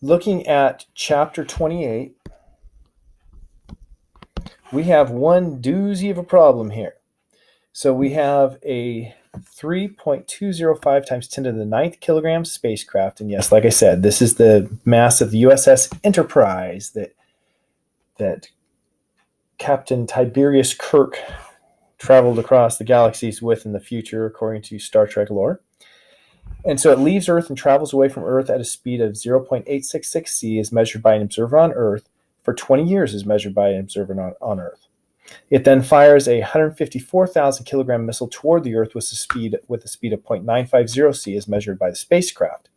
looking at chapter 28, we have one doozy of a problem here. So we have a 3.205 times 10 to the 9th kilogram spacecraft. And yes, like I said, this is the mass of the USS Enterprise that Captain Tiberius Kirk traveled across the galaxies with in the future, according to Star Trek lore. And so it leaves Earth and travels away from Earth at a speed of 0.866 c as measured by an observer on Earth for 20 years as measured by an observer on Earth. It then fires a 154,000 kilogram missile toward the Earth with a speed of 0.950 c as measured by the spacecraft.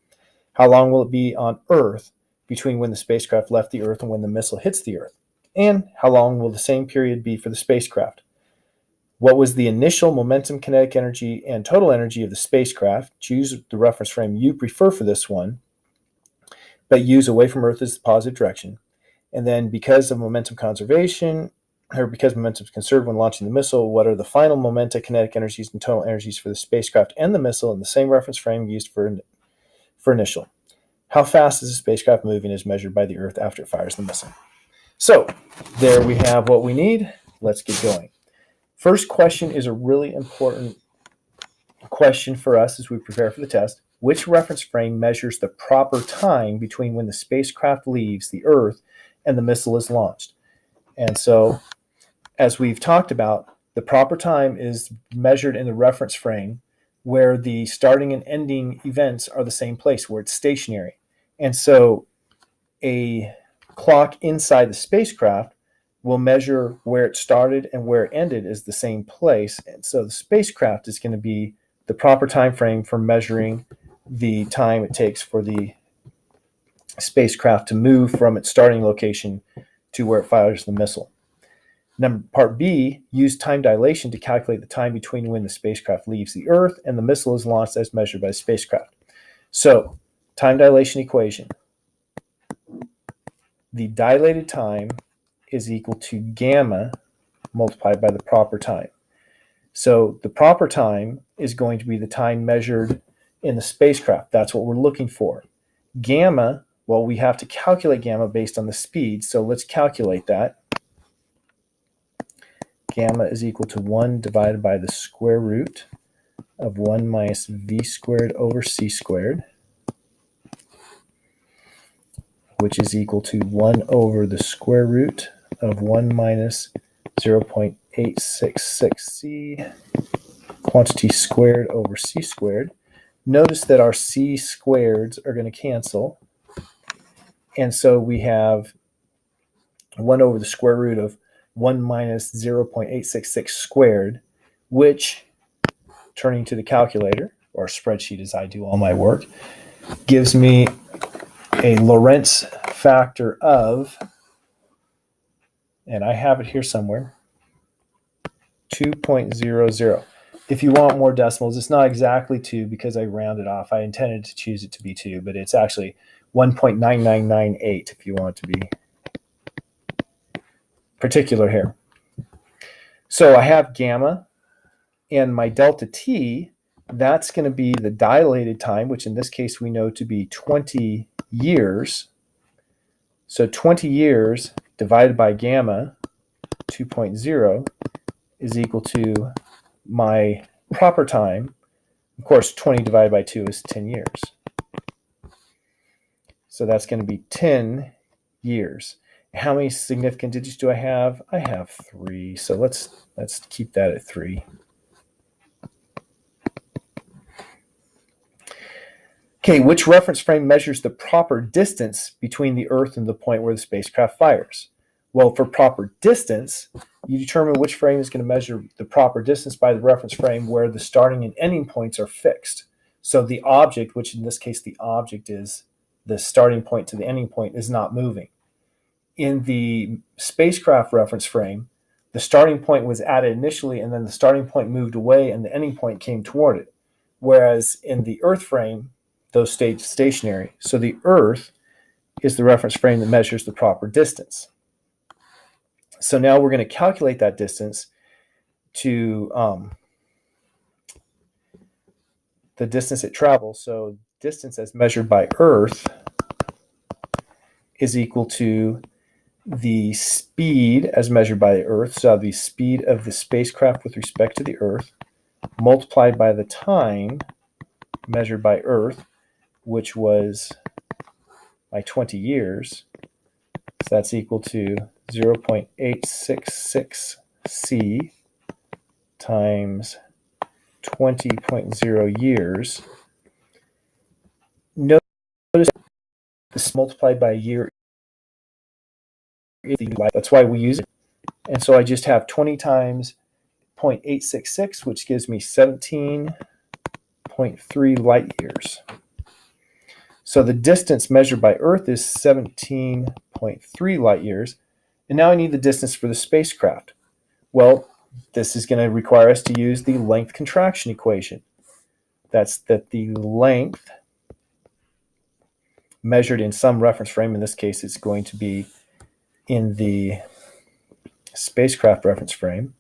How long will it be on Earth between when the spacecraft left the Earth and when the missile hits the Earth? And how long will the same period be for the spacecraft? What was the initial momentum, kinetic energy, and total energy of the spacecraft? Choose the reference frame you prefer for this one, but use away from Earth as the positive direction. And then because of momentum conservation, or because momentum is conserved when launching the missile, what are the final momenta, kinetic energies, and total energies for the spacecraft and the missile in the same reference frame used for initial? How fast is the spacecraft moving as measured by the Earth after it fires the missile? So there we have what we need. Let's get going. First question is a really important question for us as we prepare for the test. Which reference frame measures the proper time between when the spacecraft leaves the Earth and the missile is launched? And so, as we've talked about, the proper time is measured in the reference frame where the starting and ending events are the same place, where it's stationary. And so a clock inside the spacecraft will measure where it started and where it ended is the same place. And so the spacecraft is going to be the proper time frame for measuring the time it takes for the spacecraft to move from its starting location to where it fires the missile. Part B, use time dilation to calculate the time between when the spacecraft leaves the Earth and the missile is launched as measured by the spacecraft. So, time dilation equation. The dilated time is equal to gamma multiplied by the proper time. So the proper time is going to be the time measured in the spacecraft. That's what we're looking for. Gamma, well, we have to calculate gamma based on the speed. So let's calculate that. Gamma is equal to 1 divided by the square root of 1 minus v squared over c squared, which is equal to 1 over the square root of 1 minus 0.866c quantity squared over c squared. Notice that our c squareds are going to cancel. And so we have 1 over the square root of 1 minus 0.866 squared, which, turning to the calculator, or spreadsheet as I do all my work, gives me a Lorentz factor of, and I have it here somewhere, 2.00. If you want more decimals, it's not exactly 2 because I rounded off. I intended to choose it to be 2, but it's actually 1.9998 if you want to be particular here. So I have gamma, and my delta t, that's going to be the dilated time, which in this case we know to be 20 years. So 20 years divided by gamma, 2.0, is equal to my proper time. Of course, 20 divided by 2 is 10 years. So that's going to be 10 years. How many significant digits do I have? I have 3. So let's keep that at 3. Okay, which reference frame measures the proper distance between the Earth and the point where the spacecraft fires? Well, for proper distance, you determine which frame is going to measure the proper distance by the reference frame where the starting and ending points are fixed. So the object, which in this case the object is the starting point to the ending point, is not moving. In the spacecraft reference frame, the starting point was added initially, and then the starting point moved away and the ending point came toward it. Whereas in the Earth frame, those stayed stationary. So the Earth is the reference frame that measures the proper distance. So now we're going to calculate that distance to the distance it travels. So distance as measured by Earth is equal to the speed as measured by the Earth, so the speed of the spacecraft with respect to the Earth, multiplied by the time measured by Earth, which was by 20 years. So that's equal to 0.866 C times 20.0 years. Notice this multiplied by a year. That's why we use it. And so I just have 20 times 0.866, which gives me 17.3 light years. So the distance measured by Earth is 17.3 light years. And now I need the distance for the spacecraft. Well, this is going to require us to use the length contraction equation. That's that the length measured in some reference frame, in this case it's going to be in the spacecraft reference frame,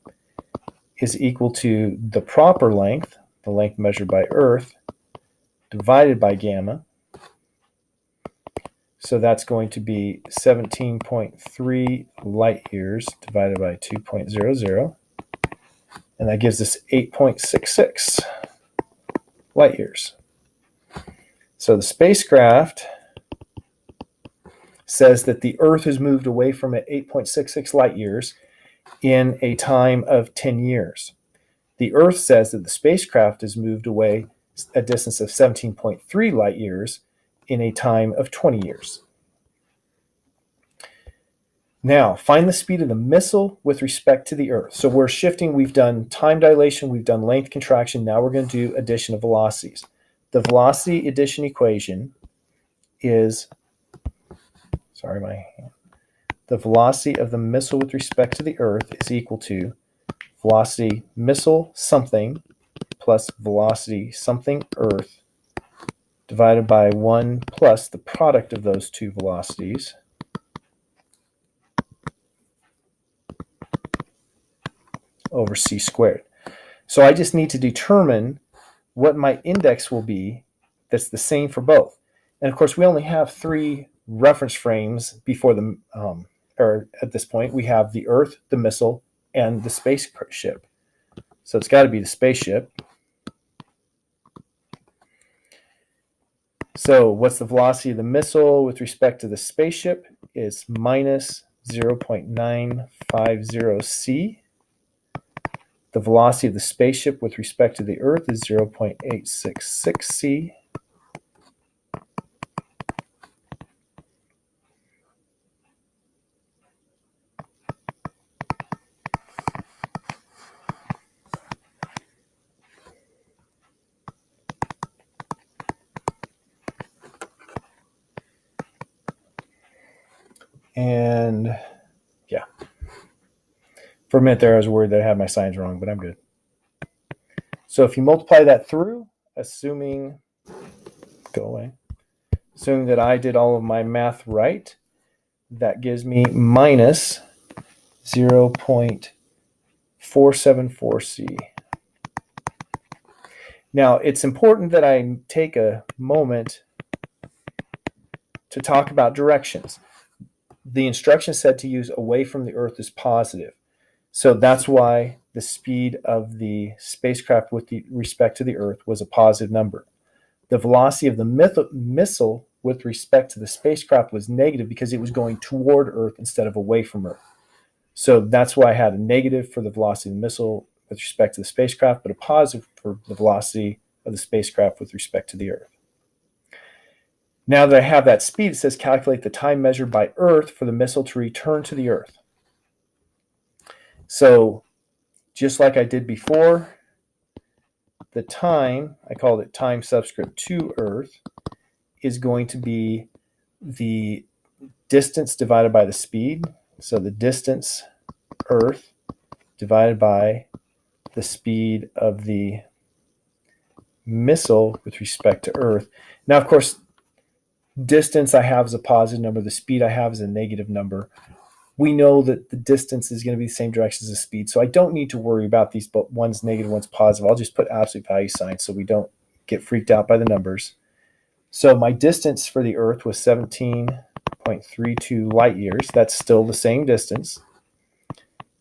is equal to the proper length, the length measured by Earth, divided by gamma. So that's going to be 17.3 light years divided by 2.00. And that gives us 8.66 light years. So the spacecraft says that the Earth has moved away from it 8.66 light years in a time of 10 years. The Earth says that the spacecraft has moved away a distance of 17.3 light years in a time of 20 years. Now, find the speed of the missile with respect to the Earth. So we're shifting, we've done time dilation, we've done length contraction, now we're going to do addition of velocities. The velocity addition equation is, the velocity of the missile with respect to the Earth is equal to velocity missile something plus velocity something Earth divided by 1 plus the product of those two velocities over c squared. So I just need to determine what my index will be that's the same for both. And of course, we only have 3 reference frames before the, or at this point, we have the Earth, the missile, and the spaceship. So it's got to be the spaceship. So what's the velocity of the missile with respect to the spaceship? Is minus 0.950 c. The velocity of the spaceship with respect to the Earth is 0.866 c. And yeah, for a minute there I was worried that I had my signs wrong, but I'm good. So if you multiply that through, assuming that I did all of my math right, that gives me minus 0.474 c. Now, it's important that I take a moment to talk about directions. The instruction said to use away from the Earth is positive. So that's why the speed of the spacecraft with respect to the Earth was a positive number. The velocity of the missile with respect to the spacecraft was negative because it was going toward Earth instead of away from Earth. So that's why I had a negative for the velocity of the missile with respect to the spacecraft, but a positive for the velocity of the spacecraft with respect to the Earth. Now that I have that speed, it says calculate the time measured by Earth for the missile to return to the Earth. So just like I did before, the time, I called it time subscript to Earth, is going to be the distance divided by the speed. So the distance Earth divided by the speed of the missile with respect to Earth. Now, of course, distance I have is a positive number. The speed I have is a negative number. We know that the distance is going to be the same direction as the speed, so I don't need to worry about these, but one's negative, one's positive. I'll just put absolute value signs so we don't get freaked out by the numbers. So my distance for the Earth was 17.3 0.32 light years. That's still the same distance.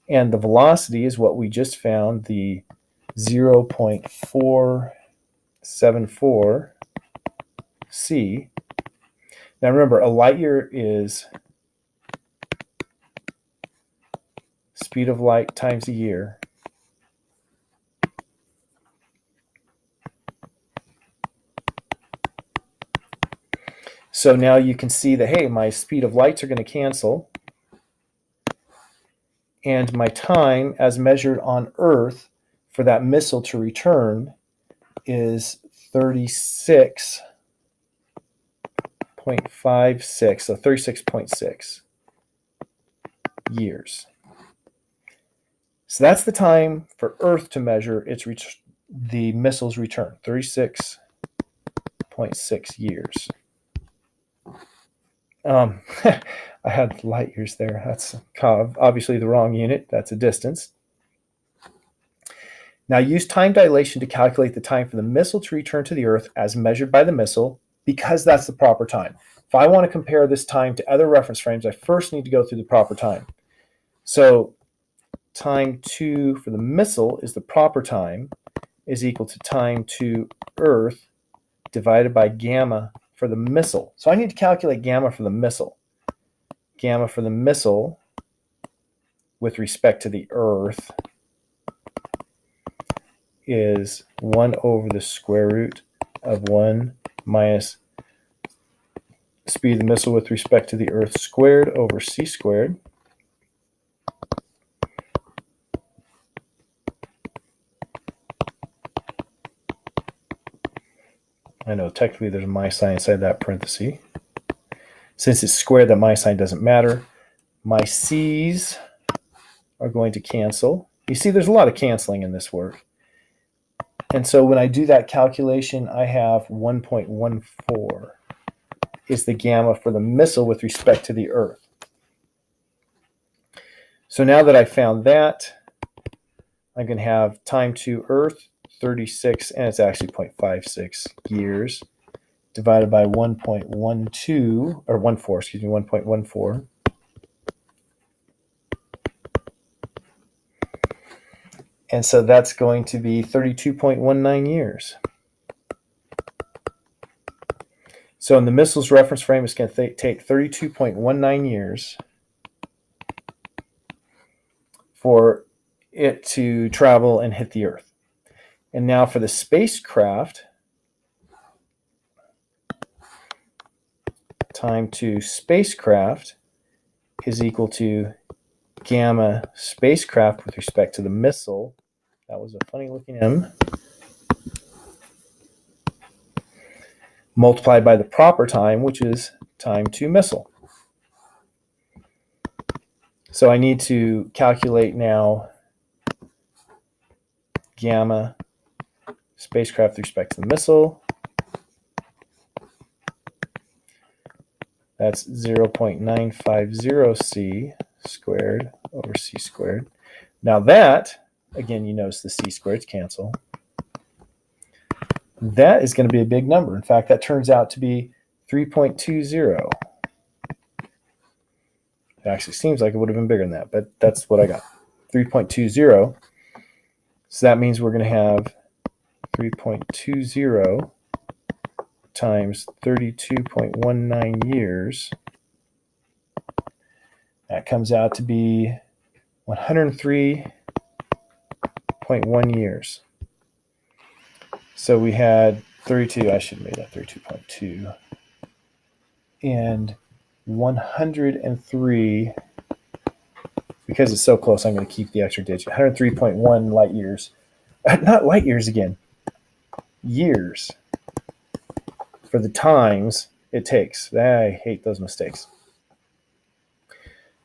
And the velocity is what we just found, the 0.474 c. Now remember, a light year is speed of light times a year. So now you can see that, hey, my speed of lights are going to cancel. And my time as measured on Earth for that missile to return is 36.56, so 36.6 years. So that's the time for Earth to measure the missile's return, 36.6 years. I had light years there. That's obviously the wrong unit. That's a distance. Now use time dilation to calculate the time for the missile to return to the Earth as measured by the missile, because that's the proper time. If I want to compare this time to other reference frames, I first need to go through the proper time. So time to for the missile is the proper time is equal to time to Earth divided by gamma for the missile. So I need to calculate gamma for the missile. Gamma for the missile with respect to the Earth is 1 over the square root of 1 minus speed of the missile with respect to the Earth squared over c squared. I know technically there's a minus sign inside that parenthesis. Since it's squared, that minus sign doesn't matter. My c's are going to cancel. You see, there's a lot of canceling in this work. And so when I do that calculation, I have 1.14 is the gamma for the missile with respect to the Earth. So now that I found that, I'm going to have time to Earth, 36, and it's actually 0.56 years, divided by 1.12, or 14, excuse me, 1.14. And so that's going to be 32.19 years. So in the missile's reference frame, it's going to take 32.19 years for it to travel and hit the Earth. And now for the spacecraft, time to spacecraft is equal to gamma spacecraft with respect to the missile. That was a funny looking M. Multiplied by the proper time, which is time to missile. So I need to calculate now gamma spacecraft with respect to the missile. That's 0.950 c squared over c squared. Now that, again, you notice the c squareds cancel. That is going to be a big number. In fact, that turns out to be 3.20. It actually seems like it would have been bigger than that, but that's what I got. 3.20. So that means we're going to have 3.20 times 32.19 years. That comes out to be 103.1 years. So we had 32, I should have made that 32.2. And 103, because it's so close, I'm going to keep the extra digit. 103.1 light years. Not light years again. Years. For the times it takes. I hate those mistakes.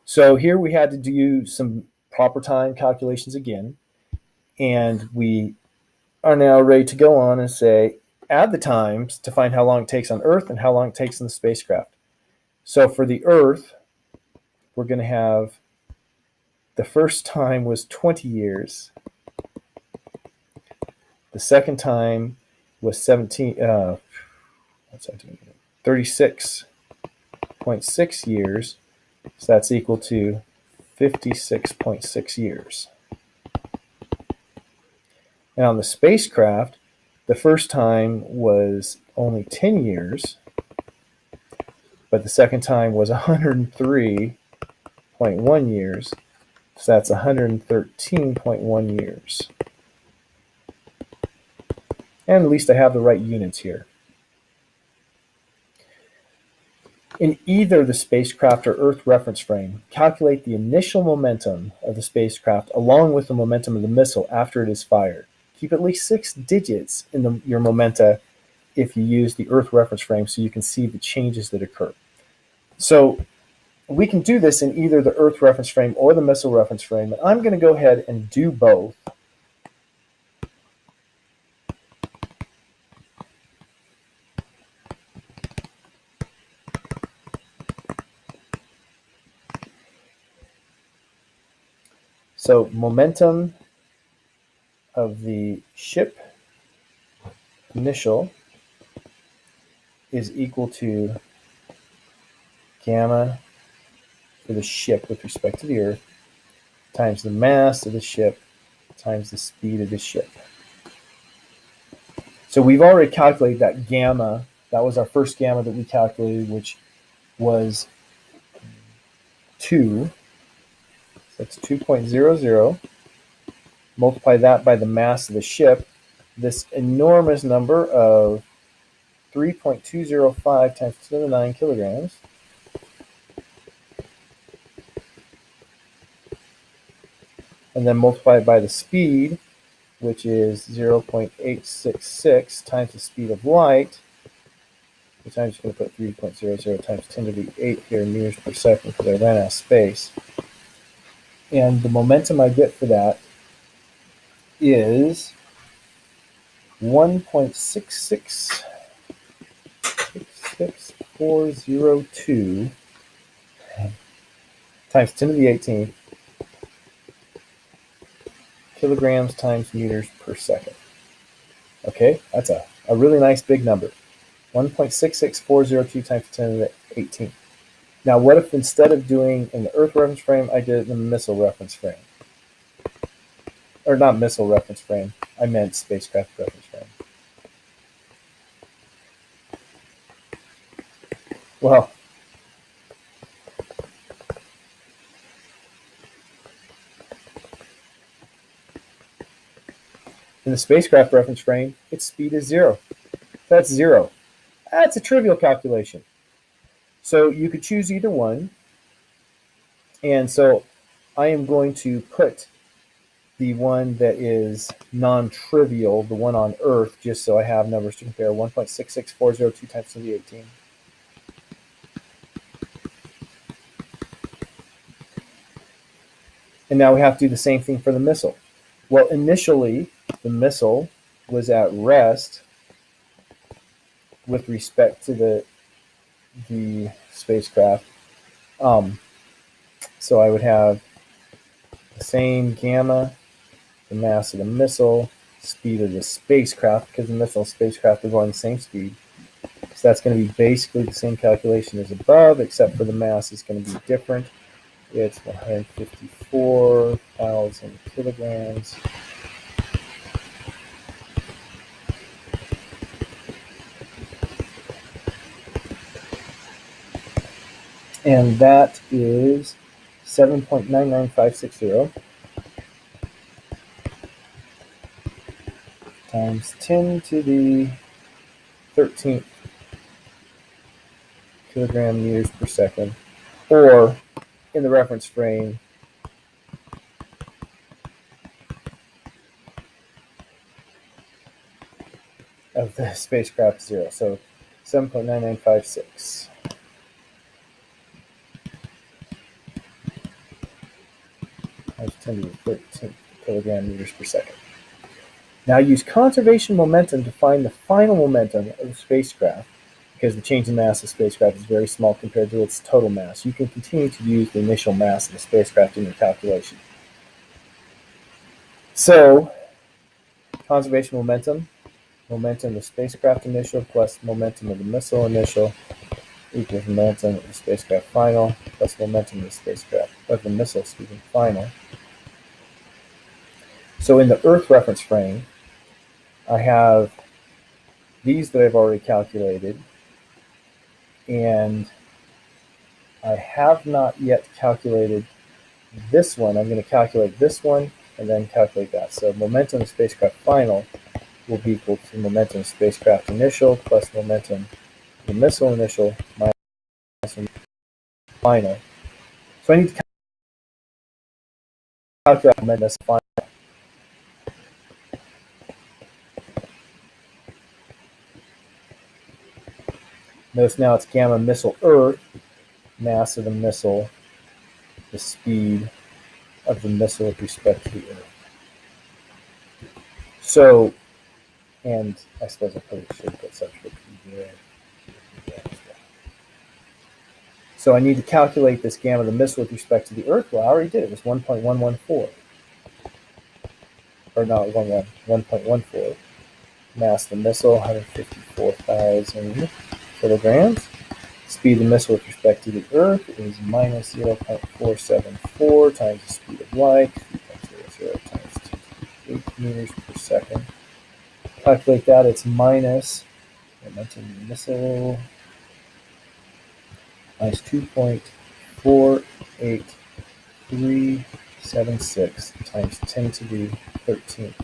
So here we had to do some proper time calculations again. And we are now ready to go on and say, add the times to find how long it takes on Earth and how long it takes in the spacecraft. So for the Earth, we're going to have the first time was 20 years. The second time was 36. 0.6 years. So that's equal to 56.6 years. And on the spacecraft, the first time was only 10 years, but the second time was 103.1 years. So that's 113.1 years. And at least I have the right units here. In either the spacecraft or Earth reference frame, calculate the initial momentum of the spacecraft along with the momentum of the missile after it is fired. Keep at least 6 digits in your momenta if you use the Earth reference frame so you can see the changes that occur. So we can do this in either the Earth reference frame or the missile reference frame. And I'm going to go ahead and do both. So momentum of the ship initial is equal to gamma for the ship with respect to the Earth times the mass of the ship times the speed of the ship. So we've already calculated that gamma. That was our first gamma that we calculated, which was 2. So that's 2.00. Multiply that by the mass of the ship. This enormous number of 3.205 times 10 to the 9 kilograms. And then multiply it by the speed, which is 0.866 times the speed of light, which I'm just going to put 3.00 times 10 to the 8 here meters per second because I ran out of space. And the momentum I get for that is 1.666402 times 10 to the 18th kilograms times meters per second. Okay, that's a really nice big number. 1.66402 times 10 to the 18th. Now, what if instead of doing in the Earth reference frame, I did it in the missile reference frame? Or not missile reference frame, I meant spacecraft reference frame. Well, in the spacecraft reference frame, its speed is 0. That's 0. That's a trivial calculation. So you could choose either one. And so I am going to put the one that is non-trivial, the one on Earth, just so I have numbers to compare. 1.66402 times 10 to the 18. And now we have to do the same thing for the missile. Well, initially, the missile was at rest with respect to the spacecraft. So I would have the same gamma, the mass of the missile, speed of the spacecraft, because the missile and spacecraft are going the same speed. So that's going to be basically the same calculation as above, except for the mass is going to be different. It's 154,000 kilograms. And that is 7.99560 times 10 to the 13th kilogram meters per second, or in the reference frame, of the spacecraft 0. So 7.9956. Times 10 to the 13th kilogram meters per second. Now use conservation momentum to find the final momentum of the spacecraft, because the change in mass of the spacecraft is very small compared to its total mass. You can continue to use the initial mass of the spacecraft in your calculation. So, conservation momentum of the spacecraft initial plus momentum of the missile initial equals momentum of the spacecraft final plus momentum of the spacecraft, of the missile, final. So in the Earth reference frame, I have these that I've already calculated, and I have not yet calculated this one. I'm going to calculate this one and then calculate that. So momentum of spacecraft final will be equal to momentum of spacecraft initial plus momentum of the missile initial minus final. So I need to calculate momentum of final. Notice now it's gamma missile Earth, mass of the missile, the speed of the missile with respect to the Earth. So, and I suppose I probably should put subscript here. So I need to calculate this gamma of the missile with respect to the Earth. Well, I already did. It was 1.114. Or not 1.14. Mass of the missile, 154,000 kilograms. Speed of the missile with respect to the Earth is minus 0.474 times the speed of light, 3.00 times 8 meters per second. Calculate that, it's minus momentum of the missile, minus 2.48376 times 10 to the 13th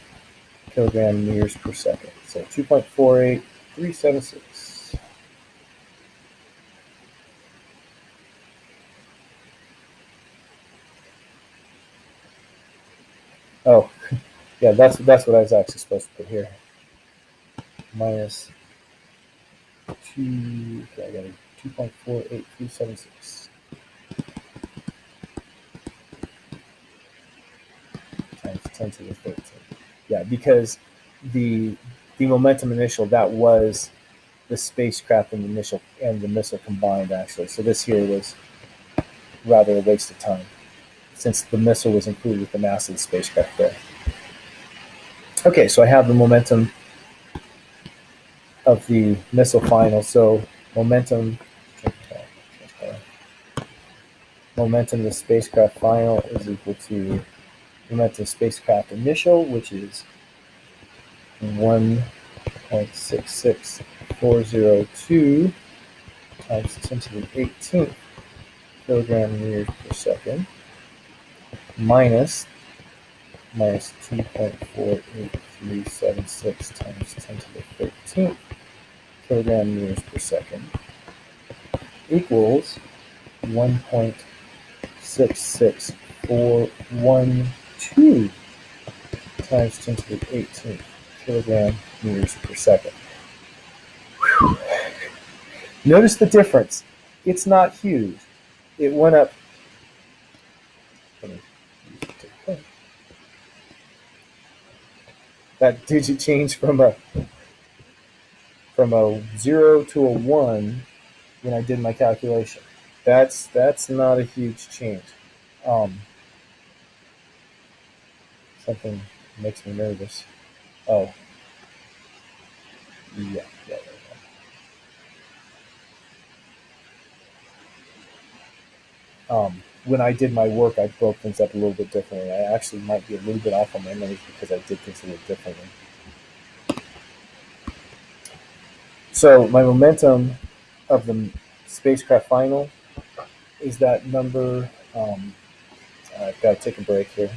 kilogram meters per second. So 2.48376. Oh, yeah, that's what I was actually supposed to put here. Minus 2, okay, I got a 2.48376 times 10 to the 13th. Yeah, because the momentum initial, that was the spacecraft and the initial and the missile combined, actually. So this here was rather a waste of time, since the missile was included with the mass of the spacecraft there. Okay, so I have the momentum of the missile final. So momentum of the spacecraft final is equal to momentum of spacecraft initial, which is 1.66402 times 10 to the 18th kilogram meters per second, minus 2.48376 times 10 to the 13th kilogram meters per second, equals 1.66412 times 10 to the 18th kilogram meters per second. Whew. Notice the difference. It's not huge. It went up. That digit changed from a 0 to a 1 when I did my calculation. That's not a huge change. Something makes me nervous. Oh, yeah. When I did my work, I broke things up a little bit differently. I actually might be a little bit off on my numbers because I did things a little differently. So my momentum of the spacecraft final is that number. I've got to take a break here.